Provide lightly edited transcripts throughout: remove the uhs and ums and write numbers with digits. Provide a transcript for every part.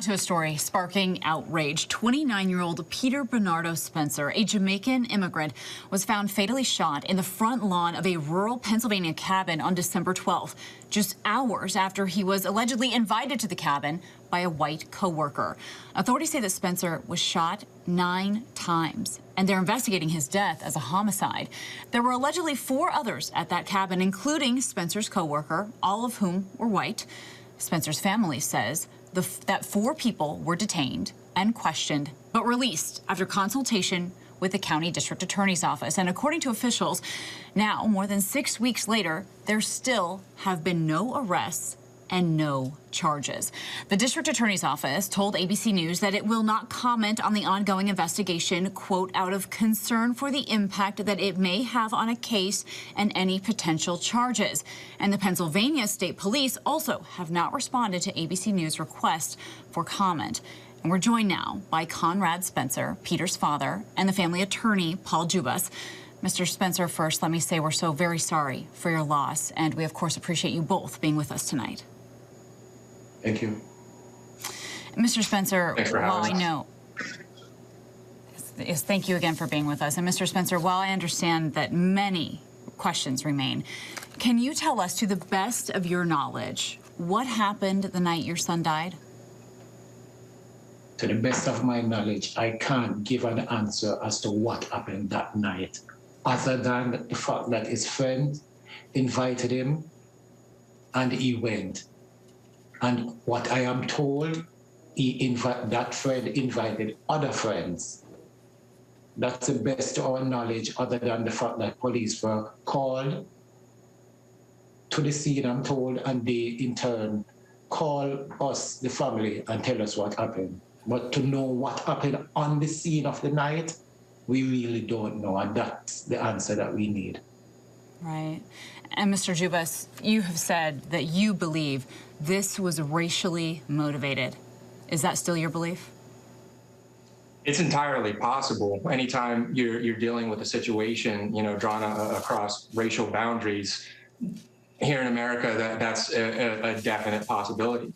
to a story sparking outrage. 29-year-old Peter Bernardo Spencer, a Jamaican immigrant, was found fatally shot in the front lawn of a rural Pennsylvania cabin on December 12th, just hours after he was allegedly invited to the cabin by a white co-worker. Authorities say that Spencer was shot 9 times, and they're investigating his death as a homicide. There were allegedly 4 others at that cabin, including Spencer's co-worker, all of whom were white. Spencer's family says that 4 people were detained and questioned, but released after consultation with the county district attorney's office. And according to officials, now, more than 6 weeks later, there still have been no arrests and no charges. The district attorney's office told ABC News that it will not comment on the ongoing investigation, quote, out of concern for the impact that it may have on a case and any potential charges. And the Pennsylvania State Police also have not responded to ABC News' request for comment. And we're joined now by Conrad Spencer, Peter's father, and the family attorney, Paul Jubas. Mr. Spencer, first, let me say we're so very sorry for your loss, and we, of course, appreciate you both being with us tonight. Thank you. Mr. Spencer, while I know, thank you again for being with us. And Mr. Spencer, while I understand that many questions remain, can you tell us, to the best of your knowledge, what happened the night your son died? To the best of my knowledge, I can't give an answer as to what happened that night, other than the fact that his friend invited him and he went. And what I am told, that friend invited other friends. That's the best of our knowledge, other than the fact that police were called to the scene, I'm told, and they in turn call us, the family, and tell us what happened. But to know what happened on the scene of the night, we really don't know, and that's the answer that we need. Right. And Mr. Jubas, you have said that you believe this was racially motivated. Is that still your belief? It's entirely possible. Anytime you're dealing with a situation, drawn across racial boundaries, here in America, that's a definite possibility.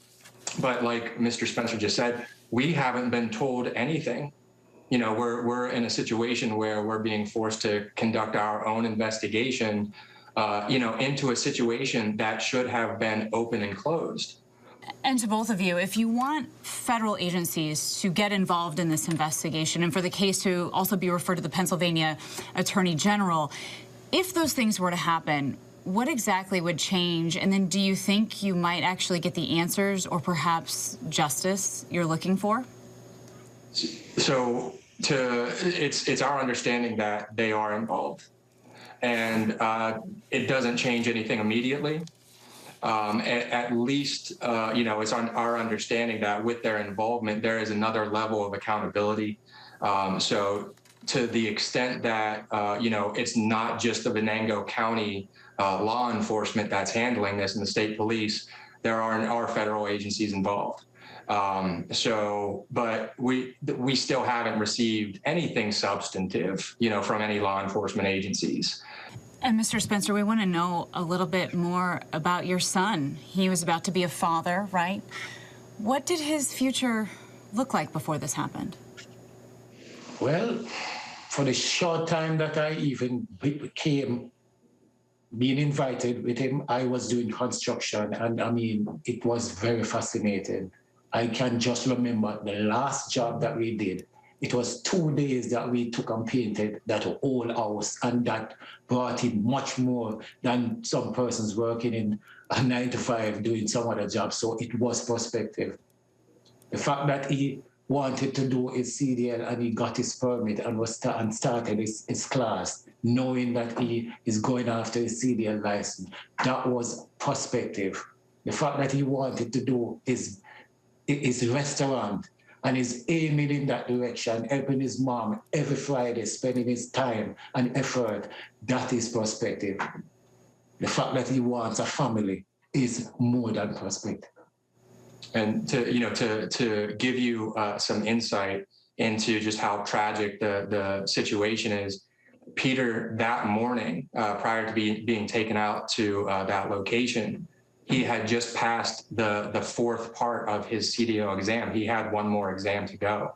But like Mr. Spencer just said, we haven't been told anything. We're in a situation where we're being forced to conduct our own investigation, into a situation that should have been open and closed. And to both of you, if you want federal agencies to get involved in this investigation and for the case to also be referred to the Pennsylvania Attorney General, if those things were to happen, what exactly would change? And then do you think you might actually get the answers or perhaps justice you're looking for? So it's our understanding that they are involved, and it doesn't change anything immediately. At least, it's on our understanding that with their involvement, there is another level of accountability. So to the extent that, it's not just the Venango County law enforcement that's handling this and the state police, there are federal agencies involved. But we still haven't received anything substantive, from any law enforcement agencies. And Mr. Spencer, we want to know a little bit more about your son. He was about to be a father, right? What did his future look like before this happened? Well, for the short time that I even became being invited with him, I was doing construction, and it was very fascinating. I can just remember the last job that we did. It was 2 days that we took and painted that whole house, and that brought in much more than some persons working in a 9 to 5 doing some other job. So it was perspective. The fact that he wanted to do his CDL and he got his permit and started his class, knowing that he is going after his CDL license, that was perspective. The fact that he wanted to do his restaurant and is aiming in that direction, helping his mom every Friday, spending his time and effort, that is perspective. The fact that he wants a family is more than perspective. And to give you some insight into just how tragic the situation is, Peter, that morning, prior to being taken out to that location, he had just passed the fourth part of his CDO exam. He had one more exam to go.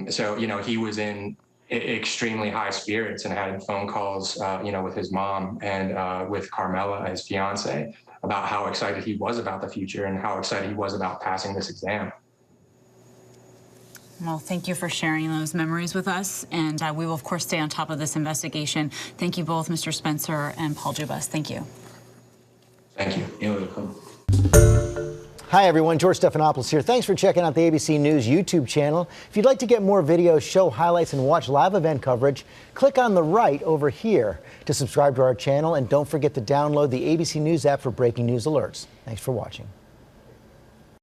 So, he was in extremely high spirits and had phone calls, with his mom and with Carmela, his fiance, about how excited he was about the future and how excited he was about passing this exam. Well, thank you for sharing those memories with us, and we will, of course, stay on top of this investigation. Thank you both, Mr. Spencer and Paul Jubas. Thank you. Thank you. You're welcome. Hi, everyone. George Stephanopoulos here. Thanks for checking out the ABC News YouTube channel. If you'd like to get more videos, show highlights, and watch live event coverage, click on the right over here to subscribe to our channel. And don't forget to download the ABC News app for breaking news alerts. Thanks for watching.